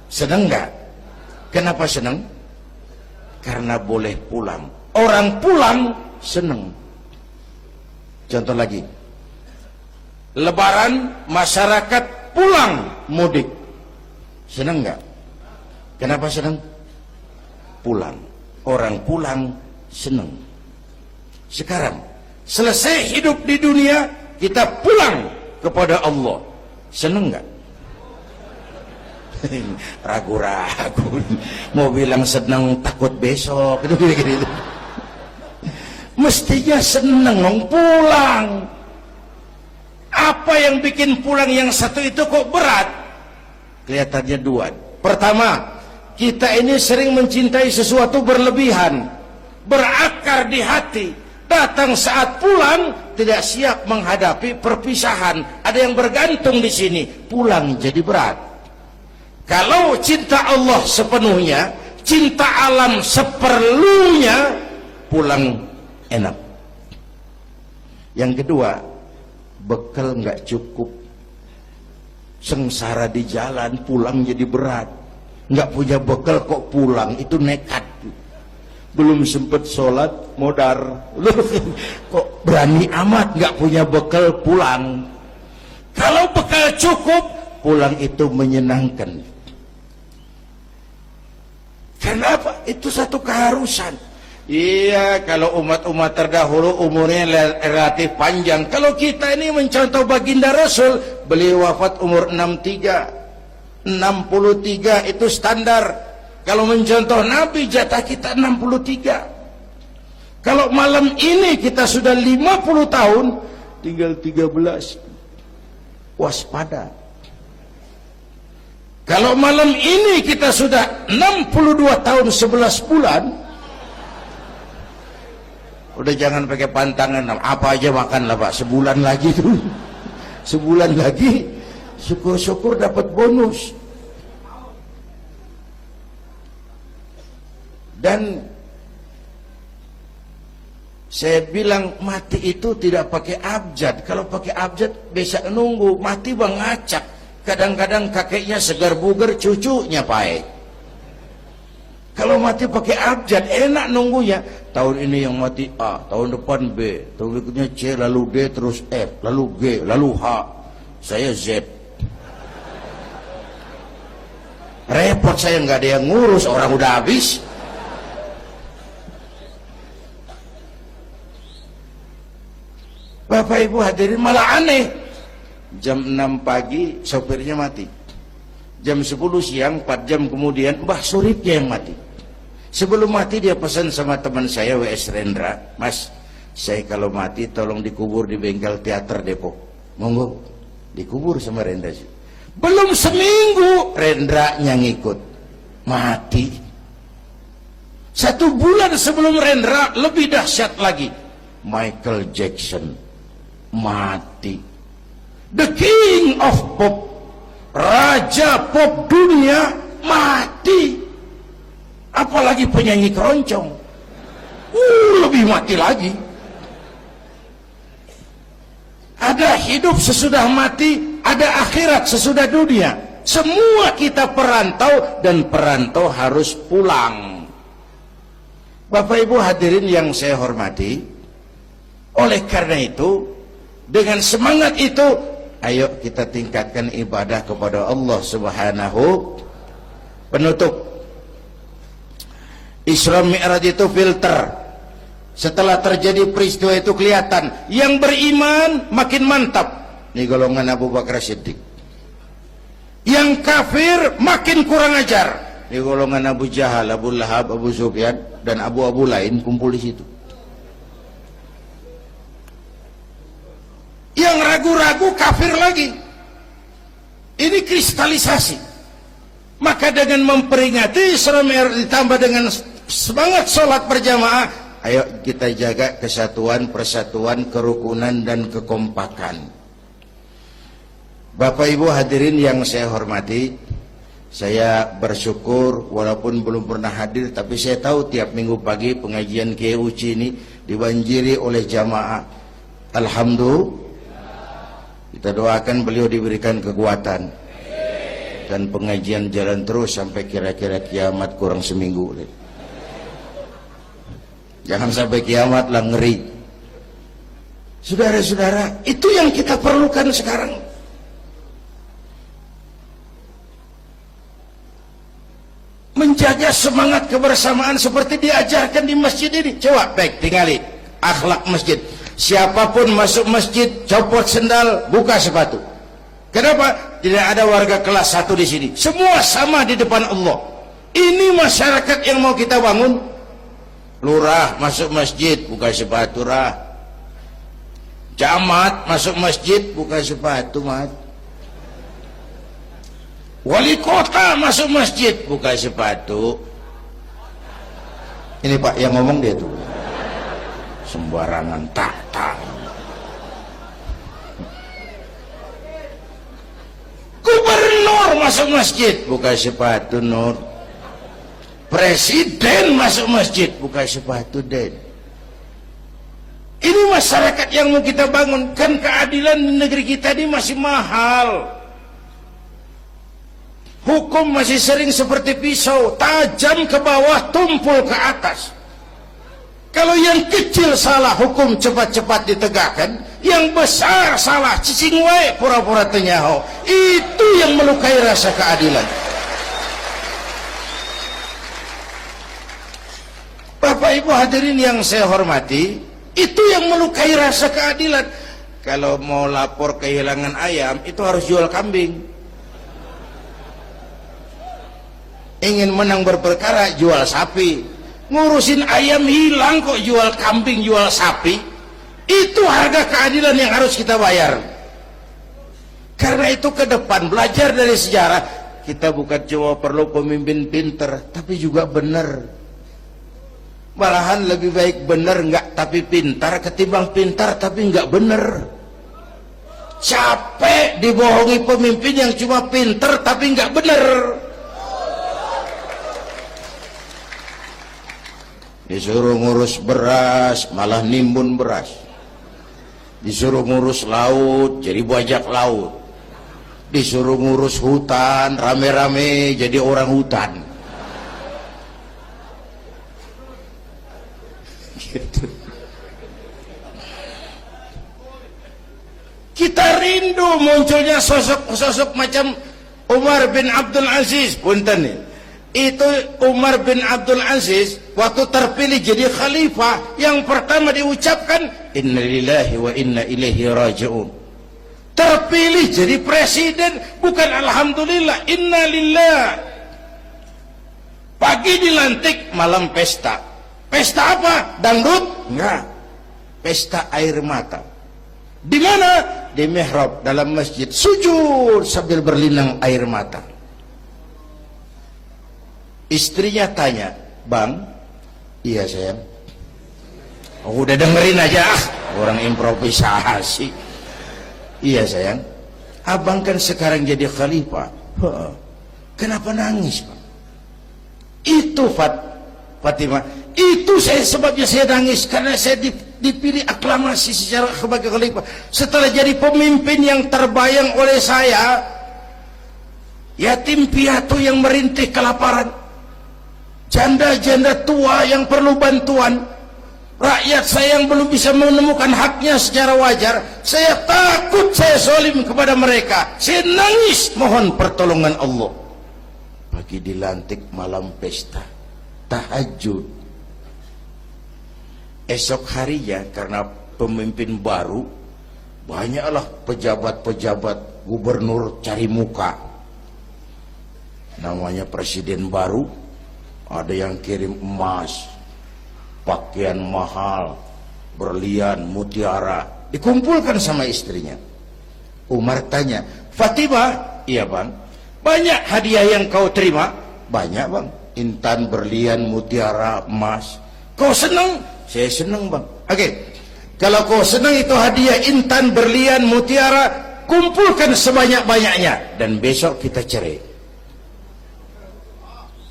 Seneng nggak? Kenapa seneng? Karena boleh pulang. Orang pulang seneng. Contoh lagi, Lebaran masyarakat pulang mudik, seneng nggak? Kenapa seneng? Pulang. Orang pulang seneng. Sekarang selesai hidup di dunia, kita pulang kepada Allah, seneng nggak? Ragu-ragu, mau bilang seneng takut besok gitu. Mestinya seneng pulang. Apa yang bikin pulang yang satu itu kok berat? Kelihatannya dua. Pertama, kita ini sering mencintai sesuatu berlebihan, berakar di hati. Datang saat pulang tidak siap menghadapi perpisahan. Ada yang bergantung di sini, pulang jadi berat. Kalau cinta Allah sepenuhnya, cinta alam seperlunya, pulang enak. Yang kedua, bekal nggak cukup, sengsara di jalan, pulang jadi berat. Nggak punya bekal kok pulang, itu nekat. Belum sempet sholat modar, kok berani amat nggak punya bekal pulang. Kalau bekal cukup, pulang itu menyenangkan. Kenapa? Itu satu keharusan. Iya, kalau umat-umat terdahulu umurnya relatif panjang. Kalau kita ini mencontoh baginda Rasul, beliau wafat umur 63 itu standar. Kalau mencontoh Nabi, jatah kita 63. Kalau malam ini kita sudah 50 tahun, tinggal 13. Waspada. Kalau malam ini kita sudah 62 tahun 11 bulan, udah jangan pakai pantangan, apa aja makanlah Pak, sebulan lagi tuh. Sebulan lagi, syukur-syukur dapat bonus. Dan saya bilang mati itu tidak pakai abjad. Kalau pakai abjad bisa nunggu, mati bang ngacak. Kadang-kadang kakeknya segar bugar, cucunya baik. Kalau mati pakai abjad enak nunggunya. Tahun ini yang mati A, tahun depan B, tahun berikutnya C, lalu D, terus F, lalu G, lalu H. Saya Z. Repot saya, nggak ada yang ngurus, orang udah habis. Bapak Ibu hadirin, malah aneh. Jam 6 pagi sopirnya mati. Jam 10 siang, 4 jam kemudian Mbah Suripnya yang mati. Sebelum mati dia pesan sama teman saya W.S. Rendra, Mas, saya kalau mati tolong dikubur di bengkel teater Depok. Monggo, dikubur sama Rendra. Belum seminggu Rendranya ngikut, mati. 1 bulan sebelum Rendra, lebih dahsyat lagi, Michael Jackson mati. The King of Pop, raja pop dunia, mati. Apalagi penyanyi keroncong, lebih mati lagi. Ada hidup sesudah mati, ada akhirat sesudah dunia. Semua kita perantau, dan perantau harus pulang. Bapak Ibu hadirin yang saya hormati, oleh karena itu, dengan semangat itu, ayo kita tingkatkan ibadah kepada Allah Subhanahu. Penutup, Isra Mi'raj itu filter. Setelah terjadi peristiwa itu kelihatan, yang beriman makin mantap. Ini golongan Abu Bakar Siddiq. Yang kafir makin kurang ajar. Ini golongan Abu Jahal, Abu Lahab, Abu Sufyan, dan abu-abu lain kumpul di situ. Yang ragu-ragu kafir lagi. Ini kristalisasi. Maka dengan memperingati Isra Mi'raj ditambah dengan semangat sholat berjamaah, ayo kita jaga kesatuan, persatuan, kerukunan, dan kekompakan. Bapak Ibu hadirin yang saya hormati, saya bersyukur walaupun belum pernah hadir, tapi saya tahu tiap minggu pagi pengajian Kiai Uci ini dibanjiri oleh jamaah. Alhamdulillah. Kita doakan beliau diberikan kekuatan. kan pengajian jalan terus sampai kira-kira kiamat kurang seminggu. Jangan sampai kiamat lah, ngeri. Saudara-saudara, itu yang kita perlukan sekarang. Menjaga semangat kebersamaan seperti diajarkan di masjid ini. Coba baik tinggali akhlak masjid. Siapapun masuk masjid, copot sendal, buka sepatu. Kenapa? Tidak ada warga kelas 1 di sini. Semua sama di depan Allah. Ini masyarakat yang mau kita bangun. Lurah masuk masjid, buka sepatu, rah. Camat masuk masjid, buka sepatu, mat. Wali kota masuk masjid, buka sepatu. Ini Pak yang ngomong dia tuh. Sembarangan tak. Gubernur masuk masjid, buka sepatu, Nur. Presiden masuk masjid, buka sepatu, Den. Ini masyarakat yang mau kita bangun. Kan keadilan di negeri kita ini masih mahal. Hukum masih sering seperti pisau, tajam ke bawah, tumpul ke atas. Kalau yang kecil salah, hukum cepat-cepat ditegakkan. Yang besar salah, cicing wae, pura-pura tenyaho. Itu yang melukai rasa keadilan. Bapak Ibu hadirin yang saya hormati, itu yang melukai rasa keadilan. Kalau mau lapor kehilangan ayam, itu harus jual kambing. Ingin menang berperkara, jual sapi. Ngurusin ayam hilang kok jual kambing, jual sapi. Itu harga keadilan yang harus kita bayar. Karena itu ke depan belajar dari sejarah, kita bukan cuma perlu pemimpin pinter, tapi juga benar. Malahan lebih baik benar enggak tapi pintar ketimbang pintar tapi enggak benar. Capek dibohongi pemimpin yang cuma pintar tapi enggak benar. Disuruh ngurus beras malah nimbun beras. Disuruh ngurus laut jadi bajak laut. Disuruh ngurus hutan rame-rame jadi orang hutan. Gitu. Kita rindu munculnya sosok-sosok macam Umar bin Abdul Aziz. Punten nih. Itu Umar bin Abdul Aziz waktu terpilih jadi khalifah, yang pertama diucapkan innalillahi wa inna ilaihi raji'un. Terpilih jadi presiden bukan alhamdulillah, innalillah. Pagi dilantik, malam pesta. Pesta apa? Dangdut? Enggak. Pesta air mata. Di mana? Di mihrab dalam masjid, sujud sambil berlinang air mata. Istrinya tanya, "Bang?" "Iya sayang." "Oh, udah dengerin aja, orang improvisasi." "Iya sayang, abang kan sekarang jadi khalifah." "Kenapa nangis, Bang?" "Itu Fatimah, itu sebabnya saya nangis, karena saya dipilih aklamasi secara sebagai khalifah. Setelah jadi pemimpin yang terbayang oleh saya, yatim piatu yang merintih kelaparan, janda-janda tua yang perlu bantuan, rakyat saya yang belum bisa menemukan haknya secara wajar, saya takut saya zalim kepada mereka. Saya nangis mohon pertolongan Allah." Pagi dilantik, malam pesta, tahajud. Esok harinya karena pemimpin baru, banyaklah pejabat-pejabat, gubernur cari muka. Namanya presiden baru, ada yang kirim emas, pakaian mahal, berlian, mutiara, dikumpulkan sama istrinya. Umar tanya, "Fatimah?" "Iya Bang." "Banyak hadiah yang kau terima?" "Banyak Bang, intan, berlian, mutiara, emas." "Kau senang?" "Saya senang Bang." "Oke, kalau kau senang itu hadiah intan, berlian, mutiara, kumpulkan sebanyak-banyaknya dan besok kita cerai.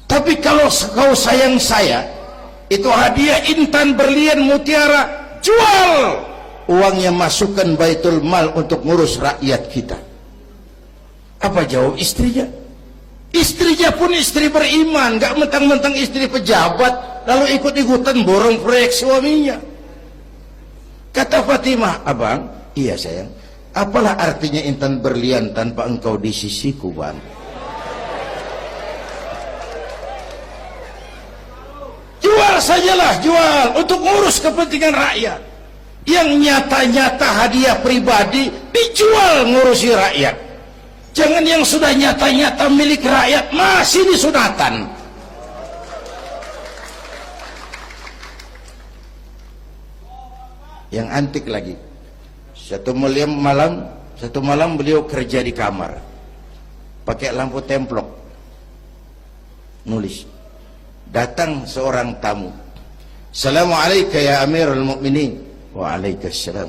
Tapi kalau kau sayang saya, itu hadiah intan, berlian, mutiara, jual. Uangnya masukkan Baitul Mal untuk ngurus rakyat kita." Apa jawab istrinya? Istrinya pun istri beriman, gak mentang-mentang istri pejabat lalu ikut-ikutan borong proyek suaminya. Kata Fatimah, abang, iya sayang, apalah artinya intan berlian tanpa engkau di sisiku, bang? Jual sajalah, jual untuk ngurus kepentingan rakyat. Yang nyata-nyata hadiah pribadi dijual ngurusi rakyat. Jangan yang sudah nyata-nyata milik rakyat masih disunatan. Yang antik lagi, satu malam beliau kerja di kamar pakai lampu templok, nulis. Datang seorang tamu, Assalamualaikum ya Amirul Mukminin. Waalaikumsalam.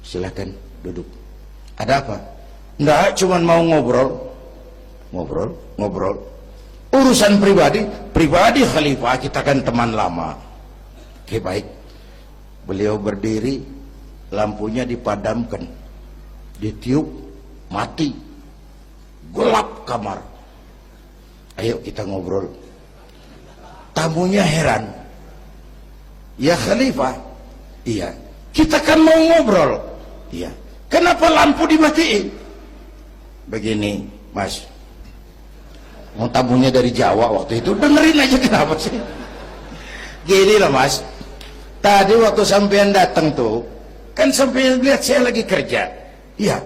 Silakan duduk. Ada apa? Enggak, cuman mau ngobrol. Urusan pribadi khalifah, kita kan teman lama. Oke, baik. Beliau berdiri, lampunya dipadamkan, ditiup, mati, gelap kamar. Ayo kita ngobrol. Tamunya heran, ya khalifah, iya, kita kan mau ngobrol, iya, kenapa lampu dimatiin? Begini mas, mau tamunya dari Jawa waktu itu, dengerin aja kenapa sih. Gini lah mas, tadi waktu sampean datang tuh, kan sampean lihat saya lagi kerja. Iya,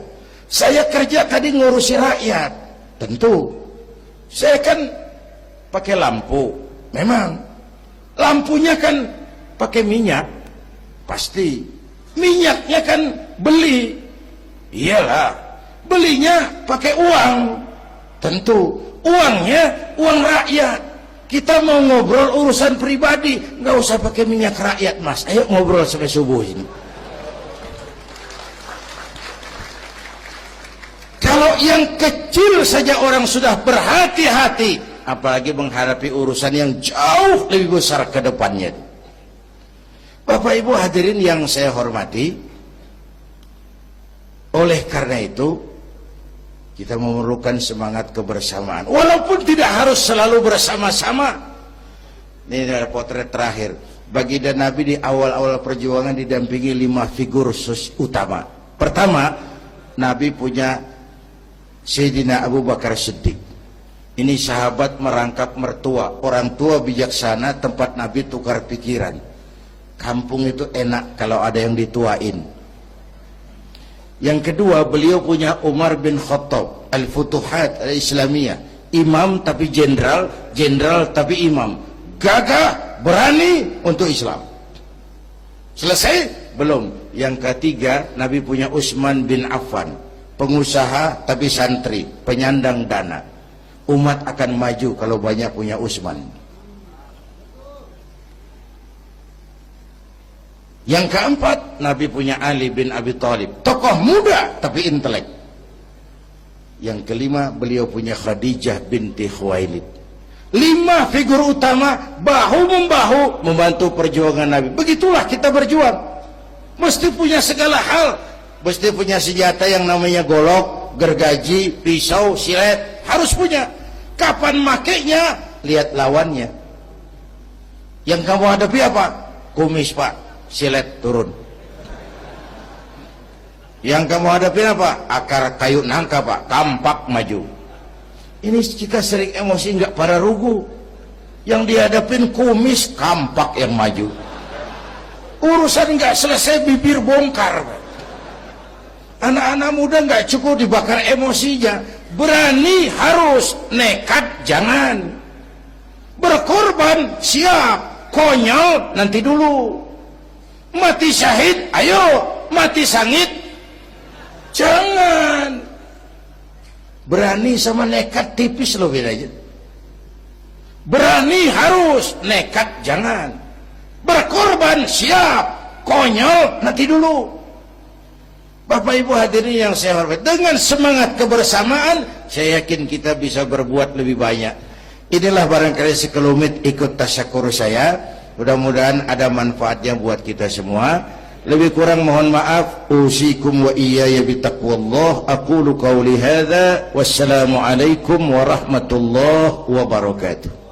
saya kerja tadi ngurusi rakyat. Tentu, saya kan pakai lampu. Memang, lampunya kan pakai minyak. Pasti, minyaknya kan beli. Iyalah, belinya pakai uang. Tentu, uangnya uang rakyat. Kita mau ngobrol urusan pribadi, nggak usah pakai minyak rakyat mas. Ayo ngobrol sampai subuh ini. Kalau yang kecil saja orang sudah berhati-hati, apalagi menghadapi urusan yang jauh lebih besar ke depannya. Bapak Ibu hadirin yang saya hormati, oleh karena itu kita memerlukan semangat kebersamaan, walaupun tidak harus selalu bersama-sama. Ini adalah potret terakhir. Baginda Nabi di awal-awal perjuangan didampingi 5 figur utama. Pertama, Nabi punya Sayyidina Abu Bakar Siddiq. Ini sahabat merangkap mertua, orang tua bijaksana, tempat Nabi tukar pikiran. Kampung itu enak kalau ada yang dituain. Yang kedua, beliau punya Umar bin Khattab, Al-Futuhat Al-Islamiyah, imam tapi jenderal, jenderal tapi imam, gagah, berani untuk Islam. Selesai? Belum. Yang ketiga, Nabi punya Utsman bin Affan, pengusaha tapi santri, penyandang dana. Umat akan maju kalau banyak punya Utsman. Yang keempat, Nabi punya Ali bin Abi Thalib, tokoh muda tapi intelek. Yang kelima, beliau punya Khadijah binti Khuwailid. 5 figur utama bahu-membahu membantu perjuangan Nabi. Begitulah kita berjuang. Mesti punya segala hal. Mesti punya senjata yang namanya golok, gergaji, pisau, silet. Harus punya. Kapan makainya? Lihat lawannya. Yang kamu hadapi apa? Kumis pak, silet turun. Yang kamu hadapi apa? Akar kayu nangka pak, kampak maju. Ini kita sering emosi nggak pada rugu. Yang dihadapin kumis, kampak yang maju. Urusan nggak selesai bibir bongkar. Anak-anak muda nggak cukup dibakar emosinya. Berani harus, nekat jangan. Berkorban siap, konyol nanti dulu. Mati syahid, ayo. Mati sangit, jangan. Berani sama nekat tipis loh bedanya. Berani harus, nekat jangan. Berkorban siap, konyol nanti dulu. Bapak Ibu hadirin yang saya hormati, dengan semangat kebersamaan, saya yakin kita bisa berbuat lebih banyak. Inilah barangkali sekelumit ikut tasyakur saya. Mudah-mudahan ada manfaatnya buat kita semua. Lebih kurang mohon maaf. Usikum wa iyaya bitaqwallah. Aqulu qawli hadza. Wassalamualaikum warahmatullahi wabarakatuh.